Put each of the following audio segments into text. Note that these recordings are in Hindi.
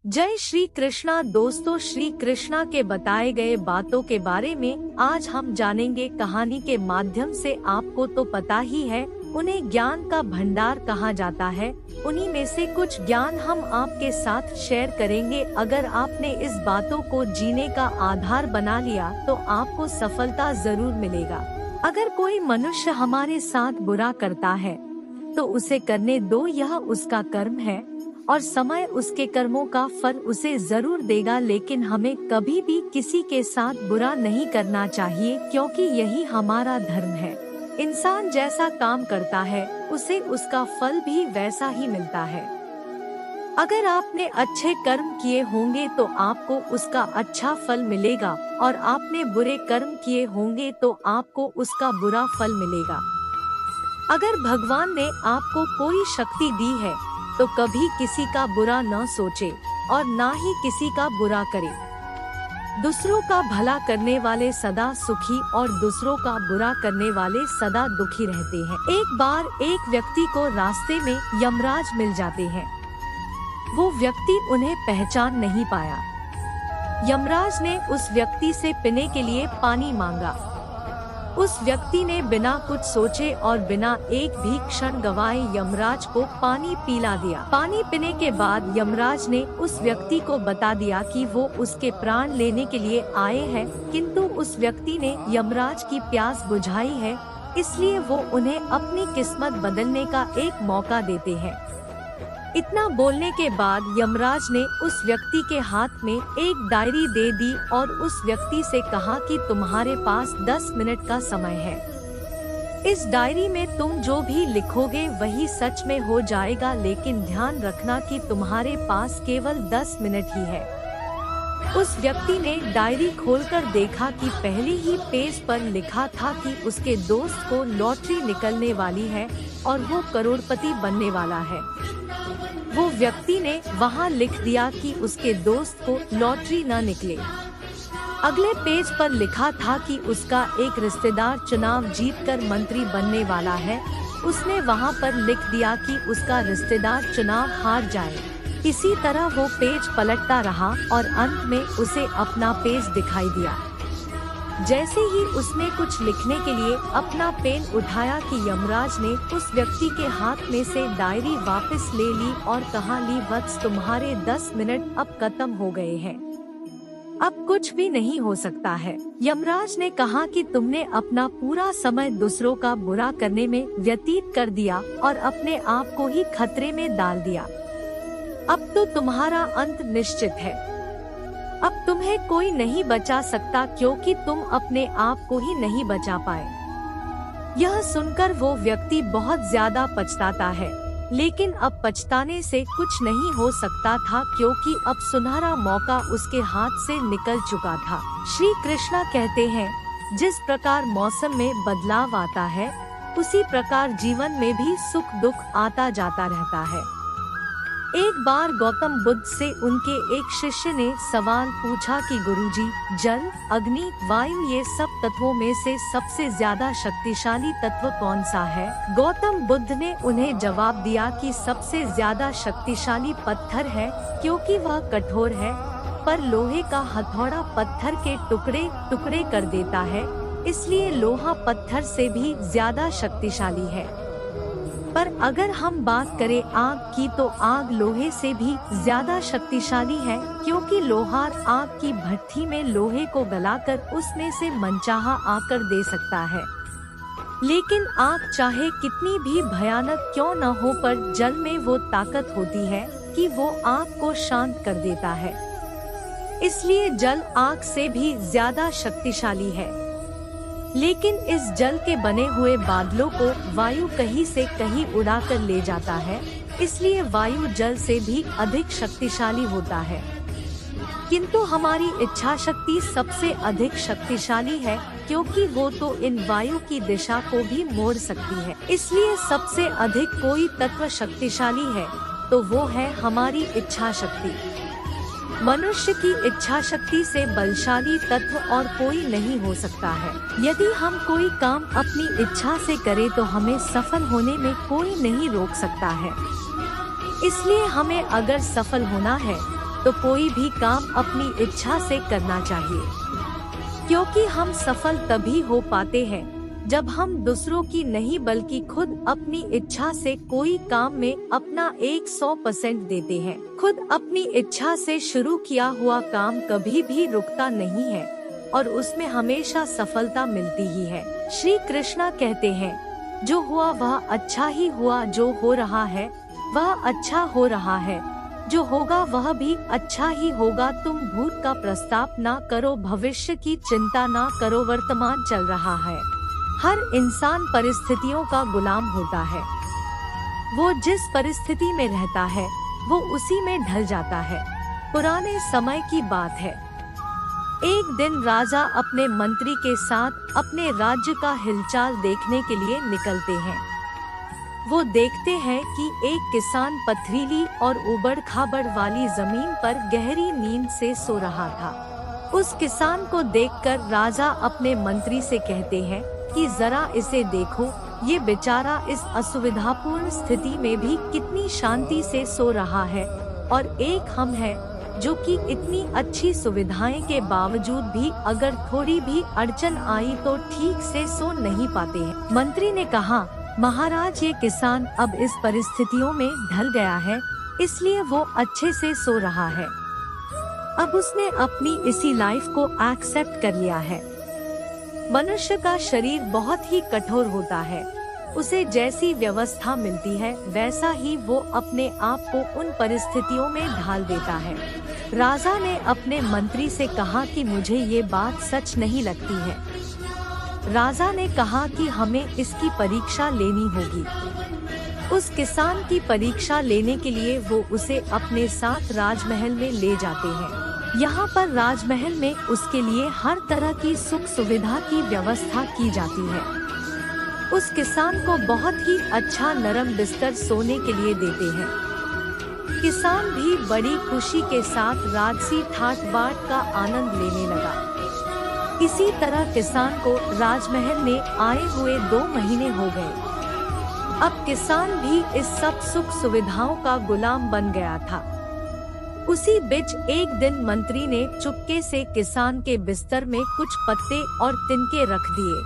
जय श्री कृष्णा दोस्तों, श्री कृष्णा के बताए गए बातों के बारे में आज हम जानेंगे। कहानी के माध्यम से आपको तो पता ही है, उन्हें ज्ञान का भंडार कहा जाता है। उन्हीं में से कुछ ज्ञान हम आपके साथ शेयर करेंगे। अगर आपने इस बातों को जीने का आधार बना लिया तो आपको सफलता जरूर मिलेगा। अगर कोई मनुष्य हमारे साथ बुरा करता है तो उसे करने दो, यह उसका कर्म है और समय उसके कर्मों का फल उसे जरूर देगा। लेकिन हमें कभी भी किसी के साथ बुरा नहीं करना चाहिए, क्योंकि यही हमारा धर्म है। इंसान जैसा काम करता है उसे उसका फल भी वैसा ही मिलता है। अगर आपने अच्छे कर्म किए होंगे तो आपको उसका अच्छा फल मिलेगा, और आपने बुरे कर्म किए होंगे तो आपको उसका बुरा फल मिलेगा। अगर भगवान ने आपको कोई शक्ति दी है तो कभी किसी का बुरा न सोचे और ना ही किसी का बुरा करे। दूसरों का भला करने वाले सदा सुखी और दूसरों का बुरा करने वाले सदा दुखी रहते हैं। एक बार एक व्यक्ति को रास्ते में यमराज मिल जाते हैं। वो व्यक्ति उन्हें पहचान नहीं पाया। यमराज ने उस व्यक्ति से पीने के लिए पानी मांगा। उस व्यक्ति ने बिना कुछ सोचे और बिना एक भी क्षण गवाए यमराज को पानी पिला दिया। पानी पीने के बाद यमराज ने उस व्यक्ति को बता दिया कि वो उसके प्राण लेने के लिए आए हैं, किंतु उस व्यक्ति ने यमराज की प्यास बुझाई है, इसलिए वो उन्हें अपनी किस्मत बदलने का एक मौका देते हैं। इतना बोलने के बाद यमराज ने उस व्यक्ति के हाथ में एक डायरी दे दी और उस व्यक्ति से कहा कि तुम्हारे पास 10 मिनट का समय है। इस डायरी में तुम जो भी लिखोगे वही सच में हो जाएगा, लेकिन ध्यान रखना कि तुम्हारे पास केवल 10 मिनट ही है। उस व्यक्ति ने डायरी खोलकर देखा कि पहले ही पेज पर लिखा था कि उसके दोस्त को लॉटरी निकलने वाली है और वो करोड़पति बनने वाला है। वो व्यक्ति ने वहाँ लिख दिया कि उसके दोस्त को लॉटरी न निकले। अगले पेज पर लिखा था कि उसका एक रिश्तेदार चुनाव जीतकर मंत्री बनने वाला है। उसने वहाँ पर लिख दिया कि उसका रिश्तेदार चुनाव हार जाए। इसी तरह वो पेज पलटता रहा और अंत में उसे अपना पेज दिखाई दिया। जैसे ही उसने कुछ लिखने के लिए अपना पेन उठाया कि यमराज ने उस व्यक्ति के हाथ में से डायरी वापस ले ली और कहा, ली वत्स, तुम्हारे 10 मिनट अब खत्म हो गए हैं, अब कुछ भी नहीं हो सकता है। यमराज ने कहा कि तुमने अपना पूरा समय दूसरों का बुरा करने में व्यतीत कर दिया और अपने आप को ही खतरे में डाल दिया। अब तो तुम्हारा अंत निश्चित है। अब तुम्हें कोई नहीं बचा सकता, क्योंकि तुम अपने आप को ही नहीं बचा पाए। यह सुनकर वो व्यक्ति बहुत ज्यादा पछताता है, लेकिन अब पछताने से कुछ नहीं हो सकता था, क्योंकि अब सुनहरा मौका उसके हाथ से निकल चुका था। श्री कृष्णा कहते हैं, जिस प्रकार मौसम में बदलाव आता है उसी प्रकार जीवन में भी सुख दुख आता जाता रहता है। एक बार गौतम बुद्ध से उनके एक शिष्य ने सवाल पूछा कि गुरुजी, जल, अग्नि, वायु, ये सब तत्वों में से सबसे ज्यादा शक्तिशाली तत्व कौन सा है? गौतम बुद्ध ने उन्हें जवाब दिया कि सबसे ज्यादा शक्तिशाली पत्थर है, क्योंकि वह कठोर है, पर लोहे का हथौड़ा पत्थर के टुकड़े टुकड़े कर देता है, इसलिए लोहा पत्थर से भी ज्यादा शक्तिशाली है। पर अगर हम बात करें आग की, तो आग लोहे से भी ज्यादा शक्तिशाली है, क्योंकि लोहार आग की भट्ठी में लोहे को गलाकर उसमें से मनचाहा आकर दे सकता है। लेकिन आग चाहे कितनी भी भयानक क्यों न हो, पर जल में वो ताकत होती है कि वो आग को शांत कर देता है। इसलिए जल आग से भी ज्यादा शक्तिशाली है। लेकिन इस जल के बने हुए बादलों को वायु कहीं से कहीं उड़ाकर ले जाता है, इसलिए वायु जल से भी अधिक शक्तिशाली होता है। किंतु हमारी इच्छा शक्ति सबसे अधिक शक्तिशाली है, क्योंकि वो तो इन वायु की दिशा को भी मोड़ सकती है। इसलिए सबसे अधिक कोई तत्व शक्तिशाली है तो वो है हमारी इच्छा शक्ति। मनुष्य की इच्छा शक्ति से बलशाली तत्व और कोई नहीं हो सकता है। यदि हम कोई काम अपनी इच्छा से करें तो हमें सफल होने में कोई नहीं रोक सकता है। इसलिए हमें अगर सफल होना है तो कोई भी काम अपनी इच्छा से करना चाहिए, क्योंकि हम सफल तभी हो पाते हैं जब हम दूसरों की नहीं बल्कि खुद अपनी इच्छा से कोई काम में अपना 100% देते हैं। खुद अपनी इच्छा से शुरू किया हुआ काम कभी भी रुकता नहीं है और उसमें हमेशा सफलता मिलती ही है। श्री कृष्णा कहते हैं, जो हुआ वह अच्छा ही हुआ, जो हो रहा है वह अच्छा हो रहा है, जो होगा वह भी अच्छा ही होगा। तुम भूत का प्रस्ताव ना करो, भविष्य की चिंता ना करो, वर्तमान चल रहा है। हर इंसान परिस्थितियों का गुलाम होता है, वो जिस परिस्थिति में रहता है वो उसी में ढल जाता है। पुराने समय की बात है, एक दिन राजा अपने मंत्री के साथ अपने राज्य का हिलचाल देखने के लिए निकलते हैं। वो देखते हैं कि एक किसान पथरीली और उबड़ खाबड़ वाली जमीन पर गहरी नींद से सो रहा था। उस किसान को देखकर राजा अपने मंत्री से कहते हैं कि जरा इसे देखो, ये बेचारा इस असुविधापूर्ण स्थिति में भी कितनी शांति से सो रहा है, और एक हम हैं जो कि इतनी अच्छी सुविधाएं के बावजूद भी अगर थोड़ी भी अड़चन आई तो ठीक से सो नहीं पाते हैं। मंत्री ने कहा, महाराज, ये किसान अब इस परिस्थितियों में ढल गया है, इसलिए वो अच्छे से सो रहा है। अब उसने अपनी इसी लाइफ को एक्सेप्ट कर लिया है। मनुष्य का शरीर बहुत ही कठोर होता है, उसे जैसी व्यवस्था मिलती है वैसा ही वो अपने आप को उन परिस्थितियों में ढाल देता है। राजा ने अपने मंत्री से कहा कि मुझे ये बात सच नहीं लगती है। राजा ने कहा कि हमें इसकी परीक्षा लेनी होगी। उस किसान की परीक्षा लेने के लिए वो उसे अपने साथ राजमहल में ले जाते हैं। यहाँ पर राजमहल में उसके लिए हर तरह की सुख सुविधा की व्यवस्था की जाती है। उस किसान को बहुत ही अच्छा नरम बिस्तर सोने के लिए देते हैं। किसान भी बड़ी खुशी के साथ राजसी ठाट बाट का आनंद लेने लगा। इसी तरह किसान को राजमहल में आए हुए 2 महीने हो गए। अब किसान भी इस सब सुख सुविधाओं का गुलाम बन गया था। उसी बीच एक दिन मंत्री ने चुपके से किसान के बिस्तर में कुछ पत्ते और तिनके रख दिए।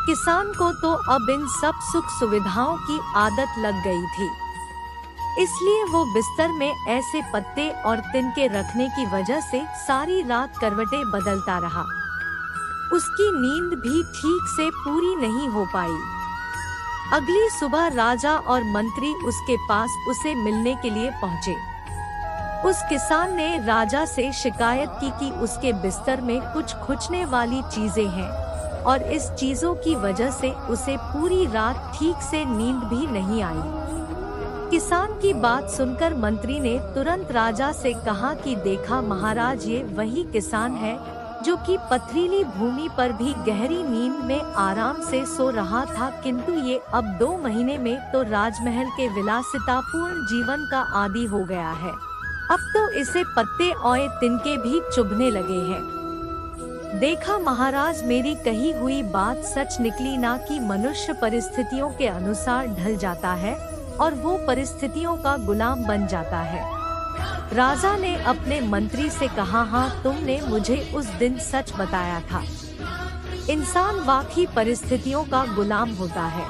किसान को तो अब इन सब सुख सुविधाओं की आदत लग गई थी, इसलिए वो बिस्तर में ऐसे पत्ते और तिनके रखने की वजह से सारी रात करवटें बदलता रहा। उसकी नींद भी ठीक से पूरी नहीं हो पाई। अगली सुबह राजा और मंत्री उसके पास उसे मिलने के लिए पहुँचे। उस किसान ने राजा से शिकायत की कि उसके बिस्तर में कुछ खुजने वाली चीजें हैं और इस चीजों की वजह से उसे पूरी रात ठीक से नींद भी नहीं आई। किसान की बात सुनकर मंत्री ने तुरंत राजा से कहा कि देखा महाराज, ये वही किसान है जो कि पथरीली भूमि पर भी गहरी नींद में आराम से सो रहा था, किंतु ये अब 2 महीने में तो राजमहल के विलासितापूर्ण जीवन का आदी हो गया है। अब तो इसे पत्ते और तिनके भी चुभने लगे हैं। देखा महाराज, मेरी कही हुई बात सच निकली ना कि मनुष्य परिस्थितियों के अनुसार ढल जाता है और वो परिस्थितियों का गुलाम बन जाता है। राजा ने अपने मंत्री से कहा, हाँ, तुमने मुझे उस दिन सच बताया था। इंसान वाकई परिस्थितियों का गुलाम होता है।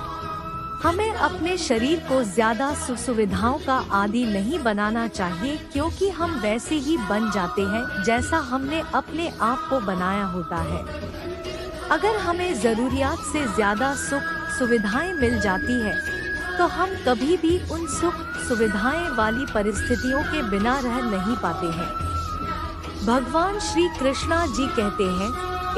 हमें अपने शरीर को ज्यादा सुख सुविधाओं का आदी नहीं बनाना चाहिए, क्योंकि हम वैसे ही बन जाते हैं जैसा हमने अपने आप को बनाया होता है। अगर हमें जरूरियात से ज्यादा सुख सुविधाएं मिल जाती है तो हम कभी भी उन सुख सुविधाएं वाली परिस्थितियों के बिना रह नहीं पाते हैं। भगवान श्री कृष्णा जी कहते हैं,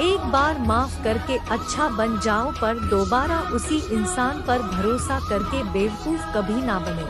एक बार माफ करके अच्छा बन जाओ, पर दोबारा उसी इंसान पर भरोसा करके बेवकूफ कभी ना बने।